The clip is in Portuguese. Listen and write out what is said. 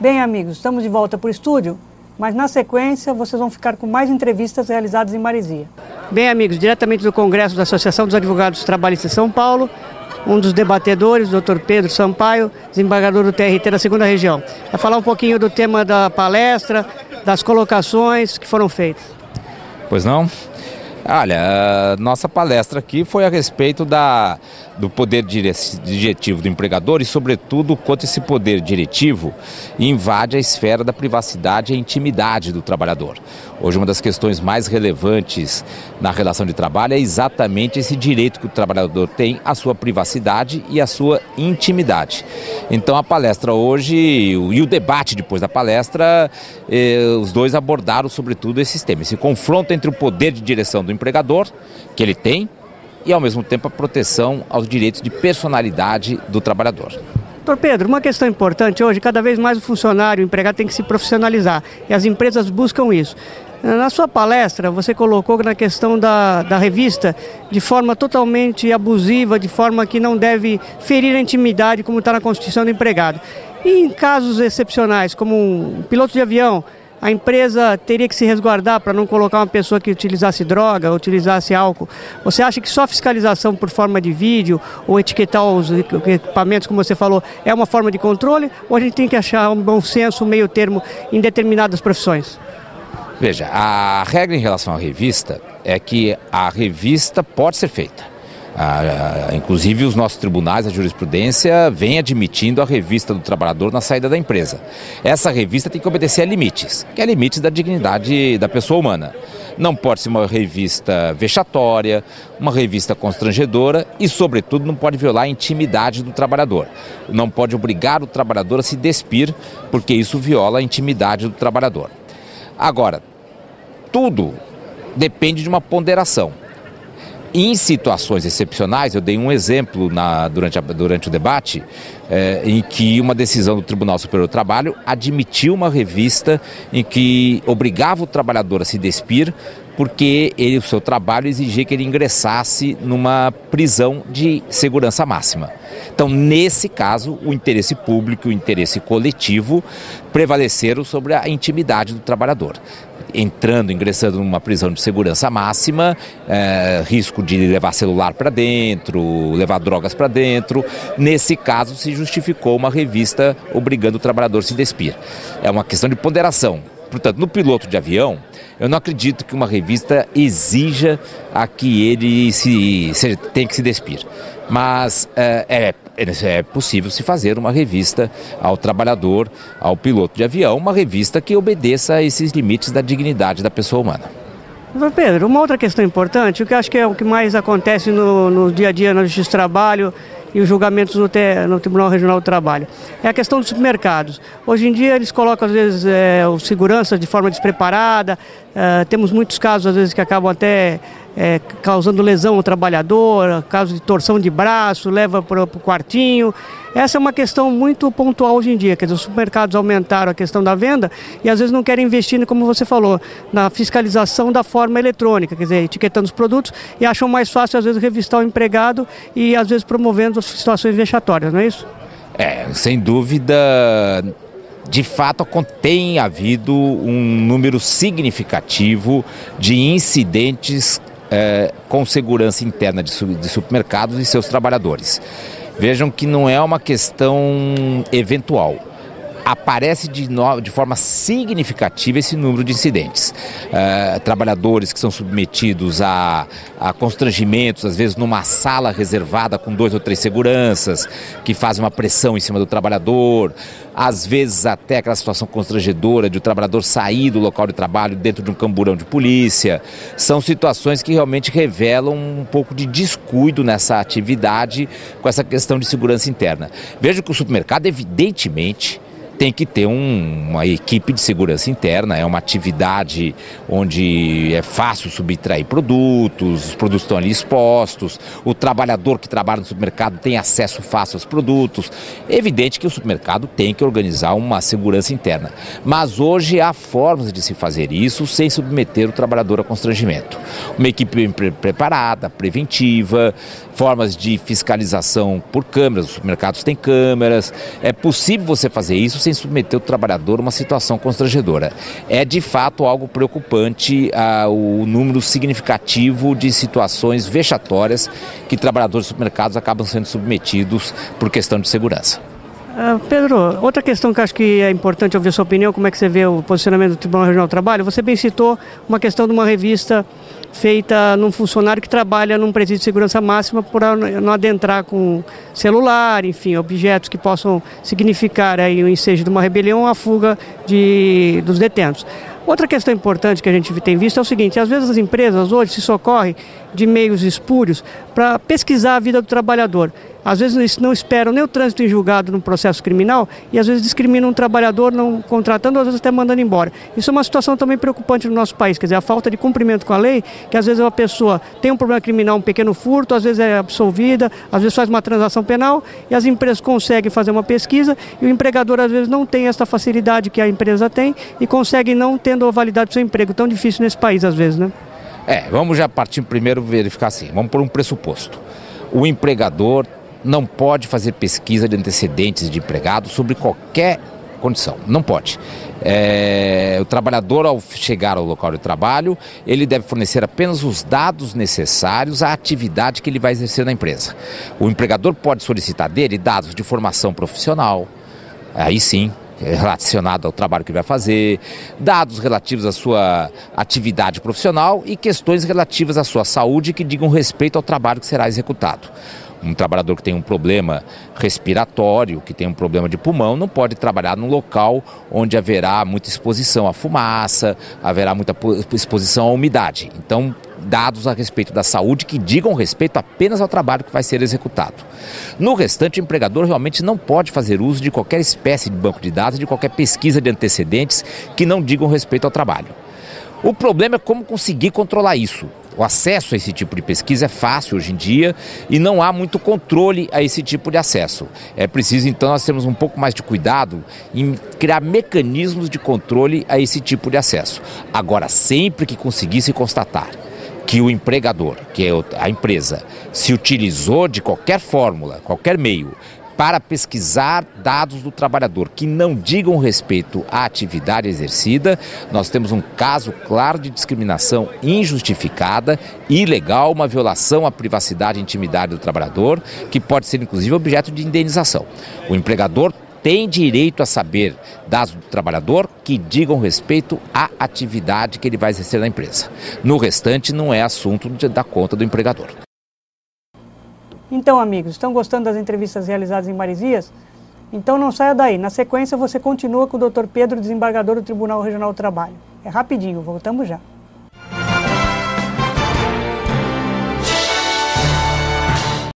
Bem, amigos, estamos de volta para o estúdio, mas na sequência vocês vão ficar com mais entrevistas realizadas em Marizia. Bem, amigos, diretamente do Congresso da Associação dos Advogados Trabalhistas de São Paulo, um dos debatedores, o Dr. Pedro Sampaio, desembargador do TRT da 2ª Região. Vai falar um pouquinho do tema da palestra, das colocações que foram feitas. Pois não? Olha, a nossa palestra aqui foi a respeito do poder diretivo do empregador e, sobretudo, quanto esse poder diretivo invade a esfera da privacidade e a intimidade do trabalhador. Hoje, uma das questões mais relevantes na relação de trabalho é exatamente esse direito que o trabalhador tem à sua privacidade e à sua intimidade. Então, a palestra hoje e o debate depois da palestra, os dois abordaram, sobretudo, esses temas. Esse confronto entre o poder de direção do empregador, que ele tem, e ao mesmo tempo a proteção aos direitos de personalidade do trabalhador. Doutor Pedro, uma questão importante hoje, cada vez mais o funcionário, o empregado tem que se profissionalizar e as empresas buscam isso. Na sua palestra, você colocou na questão da revista de forma totalmente abusiva, de forma que não deve ferir a intimidade, como está na Constituição do empregado. E em casos excepcionais, como um piloto de avião, a empresa teria que se resguardar para não colocar uma pessoa que utilizasse droga, utilizasse álcool. Você acha que só fiscalização por forma de vídeo ou etiquetar os equipamentos, como você falou, é uma forma de controle? Ou a gente tem que achar um bom senso, um meio termo em determinadas profissões? Veja, a regra em relação à revista é que a revista pode ser feita. Inclusive os nossos tribunais, a jurisprudência, vem admitindo a revista do trabalhador na saída da empresa. Essa revista tem que obedecer a limites, que é limites da dignidade da pessoa humana. Não pode ser uma revista vexatória, uma revista constrangedora e, sobretudo, não pode violar a intimidade do trabalhador. Não pode obrigar o trabalhador a se despir, porque isso viola a intimidade do trabalhador. Agora, tudo depende de uma ponderação. Em situações excepcionais, eu dei um exemplo durante o debate, em que uma decisão do Tribunal Superior do Trabalho admitiu uma revista em que obrigava o trabalhador a se despir, porque o seu trabalho exigia que ele ingressasse numa prisão de segurança máxima. Então, nesse caso, o interesse público e o interesse coletivo prevaleceram sobre a intimidade do trabalhador. Ingressando numa prisão de segurança máxima, risco de levar celular para dentro, levar drogas para dentro. Nesse caso, se justificou uma revista obrigando o trabalhador a se despir. É uma questão de ponderação. Portanto, no piloto de avião, eu não acredito que uma revista exija a que ele tenha que se despir. Mas é possível se fazer uma revista ao trabalhador, ao piloto de avião, uma revista que obedeça a esses limites da dignidade da pessoa humana. Pedro, uma outra questão importante, o que eu acho que é o que mais acontece no dia a dia na Justiça do Trabalho e os julgamentos no Tribunal Regional do Trabalho, é a questão dos supermercados. Hoje em dia eles colocam, às vezes, os seguranças de forma despreparada, temos muitos casos, às vezes, que acabam até causando lesão ao trabalhador, caso de torção de braço, leva para o quartinho. Essa é uma questão muito pontual hoje em dia, quer dizer, os supermercados aumentaram a questão da venda e às vezes não querem investir, como você falou, na fiscalização da forma eletrônica, quer dizer, etiquetando os produtos e acham mais fácil, às vezes, revistar o empregado e, às vezes, promovendo as situações vexatórias, não é isso? Sem dúvida. De fato, tem havido um número significativo de incidentes com segurança interna de supermercados e seus trabalhadores. Vejam que não é uma questão eventual. Aparece de forma significativa esse número de incidentes. Trabalhadores que são submetidos a constrangimentos, às vezes numa sala reservada com 2 ou 3 seguranças, que fazem uma pressão em cima do trabalhador, às vezes até aquela situação constrangedora de o trabalhador sair do local de trabalho dentro de um camburão de polícia. São situações que realmente revelam um pouco de descuido nessa atividade com essa questão de segurança interna. Veja que o supermercado, evidentemente, tem que ter uma equipe de segurança interna, é uma atividade onde é fácil subtrair produtos, os produtos estão ali expostos, o trabalhador que trabalha no supermercado tem acesso fácil aos produtos. É evidente que o supermercado tem que organizar uma segurança interna, mas hoje há formas de se fazer isso sem submeter o trabalhador a constrangimento. Uma equipe bem preparada, preventiva, formas de fiscalização por câmeras, os supermercados têm câmeras, é possível você fazer isso sem submeter o trabalhador a uma situação constrangedora. É de fato algo preocupante o número significativo de situações vexatórias que trabalhadores de supermercados acabam sendo submetidos por questão de segurança. Pedro, outra questão que acho que é importante ouvir a sua opinião, como é que você vê o posicionamento do Tribunal Regional do Trabalho? Você bem citou uma questão de uma revista feita num funcionário que trabalha num presídio de segurança máxima por não adentrar com celular, enfim, objetos que possam significar aí o ensejo de uma rebelião ou a fuga dos detentos. Outra questão importante que a gente tem visto é o seguinte: às vezes as empresas hoje se socorrem de meios espúrios para pesquisar a vida do trabalhador. Às vezes eles não esperam nem o trânsito em julgado no processo criminal e às vezes discriminam um trabalhador não contratando, às vezes até mandando embora. Isso é uma situação também preocupante no nosso país, quer dizer, a falta de cumprimento com a lei, que às vezes uma pessoa tem um problema criminal, um pequeno furto, às vezes é absolvida, às vezes faz uma transação penal e as empresas conseguem fazer uma pesquisa e o empregador às vezes não tem essa facilidade que a empresa tem e consegue não tendo a validade do seu emprego, tão difícil nesse país às vezes, né? Vamos já partir primeiro verificar assim, vamos por um pressuposto. O empregador não pode fazer pesquisa de antecedentes de empregado sobre qualquer condição, não pode. O trabalhador, ao chegar ao local de trabalho, ele deve fornecer apenas os dados necessários à atividade que ele vai exercer na empresa. O empregador pode solicitar dele dados de formação profissional, aí sim, relacionado ao trabalho que vai fazer, dados relativos à sua atividade profissional e questões relativas à sua saúde que digam respeito ao trabalho que será executado. Um trabalhador que tem um problema respiratório, que tem um problema de pulmão, não pode trabalhar num local onde haverá muita exposição à fumaça, haverá muita exposição à umidade. Então, dados a respeito da saúde que digam respeito apenas ao trabalho que vai ser executado. No restante, o empregador realmente não pode fazer uso de qualquer espécie de banco de dados, de qualquer pesquisa de antecedentes que não digam respeito ao trabalho. O problema é como conseguir controlar isso. O acesso a esse tipo de pesquisa é fácil hoje em dia e não há muito controle a esse tipo de acesso. É preciso, então, nós termos um pouco mais de cuidado em criar mecanismos de controle a esse tipo de acesso. Agora, sempre que conseguir se constatar que o empregador, que é a empresa, se utilizou de qualquer fórmula, qualquer meio, para pesquisar dados do trabalhador que não digam respeito à atividade exercida, nós temos um caso claro de discriminação injustificada, ilegal, uma violação à privacidade e intimidade do trabalhador, que pode ser inclusive objeto de indenização. O empregador tem direito a saber dados do trabalhador que digam respeito à atividade que ele vai exercer na empresa. No restante, não é assunto da conta do empregador. Então, amigos, estão gostando das entrevistas realizadas em Maresias? Então não saia daí. Na sequência, você continua com o Dr. Pedro, desembargador do Tribunal Regional do Trabalho. É rapidinho, voltamos já.